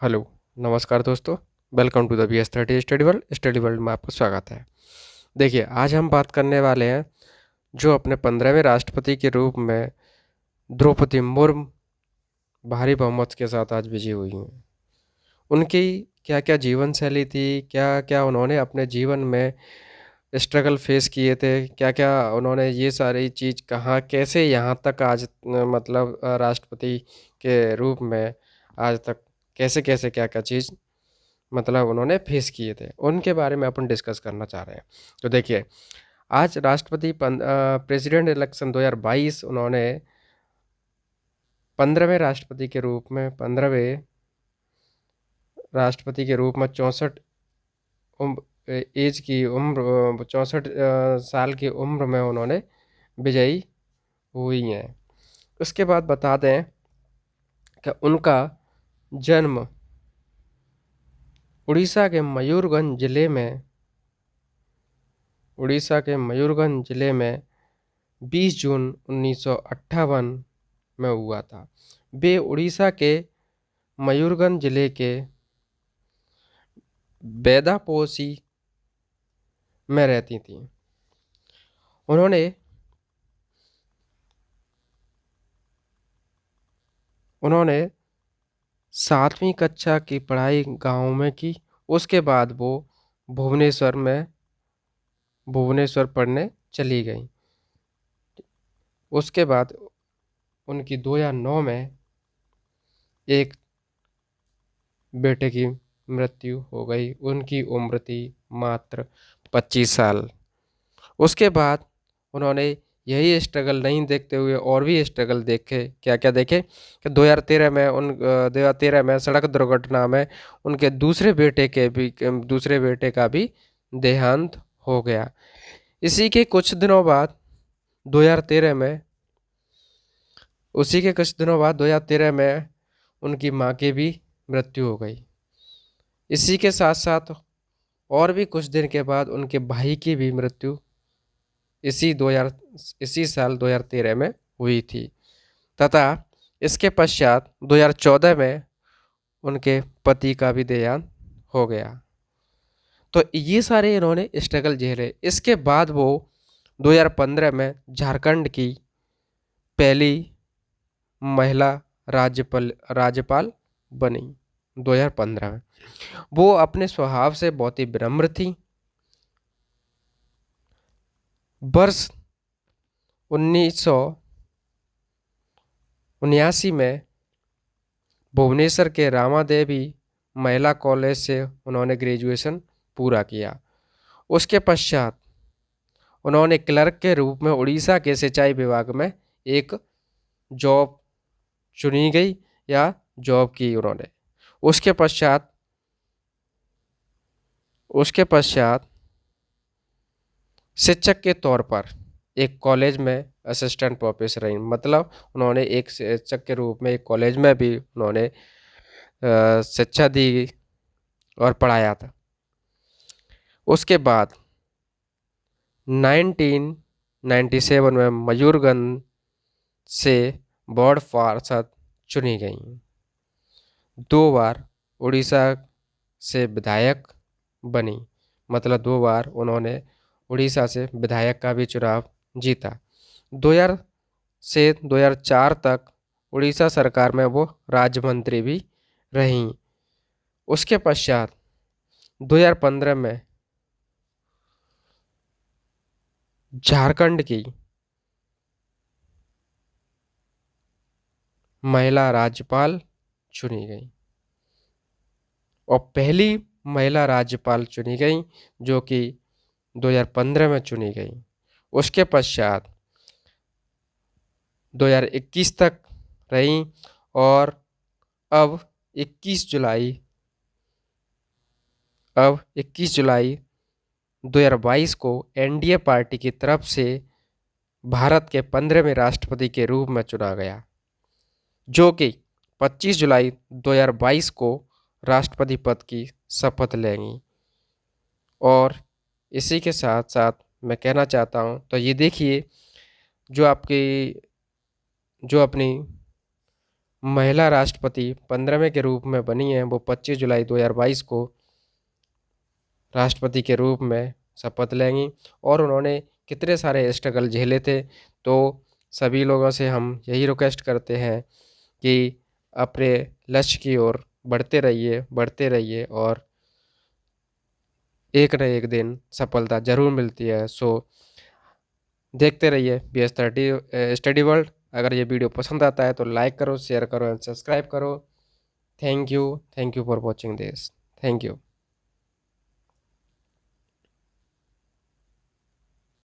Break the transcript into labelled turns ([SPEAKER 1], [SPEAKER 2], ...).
[SPEAKER 1] Hello, नमस्कार दोस्तों। Welcome to the BS30 study world में आपका स्वागत है। देखिए, आज हम बात करने वाले हैं जो अपने 15वें राष्ट्रपति के रूप में द्रौपदी मुर्मू भारी बहुमत के साथ आज विजयी हुई हैं। उनकी क्या क्या जीवन शैली थी, क्या क्या उन्होंने अपने जीवन में स्ट्रगल फेस किए थे, क्या क्या उन्होंने ये सारी चीज़ कहाँ कैसे यहाँ तक आज मतलब राष्ट्रपति के रूप में आज तक कैसे कैसे क्या क्या चीज़ मतलब उन्होंने फेस किए थे, उनके बारे में अपन डिस्कस करना चाह रहे हैं। तो देखिए, आज प्रेसिडेंट इलेक्शन 2022 उन्होंने 15वें राष्ट्रपति के रूप में 15वें राष्ट्रपति के रूप में 64 एज की उम्र 64 साल की उम्र में उन्होंने विजयी हुई हैं। उसके बाद बता दें कि उनका जन्म उड़ीसा के मयूरभंज जिले में 20 जून 1958 में हुआ था। वे उड़ीसा के मयूरभंज जिले के बेदापोसी में रहती थी। उन्होंने उन्होंने 7वीं कक्षा की पढ़ाई गांव में की। उसके बाद वो भुवनेश्वर पढ़ने चली गई। उसके बाद उनकी 2009 में एक बेटे की मृत्यु हो गई। उनकी उम्र थी मात्र 25 साल। उसके बाद उन्होंने यही स्ट्रगल नहीं देखते हुए और भी स्ट्रगल देखे। क्या क्या देखे कि 2013 में सड़क दुर्घटना में उनके दूसरे बेटे का भी देहांत हो गया। इसी के कुछ दिनों बाद 2013 में उसी के कुछ दिनों बाद 2013 में उनकी मां की भी मृत्यु हो गई। इसी के साथ साथ और भी कुछ दिन के बाद उनके भाई की भी मृत्यु इसी साल 2013 में हुई थी। तथा इसके पश्चात 2014 में उनके पति का भी देहांत हो गया। तो ये सारे इन्होंने स्ट्रगल झेले। इसके बाद वो 2015 में झारखंड की पहली महिला राज्यपाल बनी। 2015 में वो अपने स्वभाव से बहुत ही विनम्र थी। वर्ष 1979 में भुवनेश्वर के रामादेवी महिला कॉलेज से उन्होंने ग्रेजुएशन पूरा किया। उसके पश्चात उन्होंने क्लर्क के रूप में उड़ीसा के सिंचाई विभाग में एक जॉब चुनी गई या जॉब की उन्होंने। उसके पश्चात शिक्षक के तौर पर एक कॉलेज में असिस्टेंट प्रोफेसर रही। मतलब उन्होंने एक शिक्षक के रूप में एक कॉलेज में भी उन्होंने शिक्षा दी और पढ़ाया था। उसके बाद 1997 में मयूरभंज से बोर्ड पार्षद चुनी गई। 2 बार उड़ीसा से विधायक बनी। मतलब 2 बार उन्होंने उड़ीसा से विधायक का भी चुनाव जीता। 2000 से 2004 तक उड़ीसा सरकार में वो राज्य मंत्री भी रहीं। उसके पश्चात 2015 में झारखंड की महिला राज्यपाल चुनी गई और पहली महिला राज्यपाल चुनी गई जो कि 2015 में चुनी गई। उसके पश्चात 2021 तक रही और अब 21 जुलाई 2022 को एनडीए पार्टी की तरफ से भारत के 15वें राष्ट्रपति के रूप में चुना गया, जो कि 25 जुलाई 2022 को राष्ट्रपति पद की शपथ लेंगी। और इसी के साथ साथ मैं कहना चाहता हूं, तो ये देखिए जो अपनी महिला राष्ट्रपति 15वें के रूप में बनी हैं, वो 25 जुलाई 2022 को राष्ट्रपति के रूप में शपथ लेंगी। और उन्होंने कितने सारे स्ट्रगल झेले थे। तो सभी लोगों से हम यही रिक्वेस्ट करते हैं कि अपने लक्ष्य की ओर बढ़ते रहिए और एक न एक दिन सफलता जरूर मिलती है। सो देखते रहिए BS30 स्टडी वर्ल्ड। अगर ये वीडियो पसंद आता है तो लाइक करो, शेयर करो एंड सब्सक्राइब करो। Thank you for watching this. Thank you.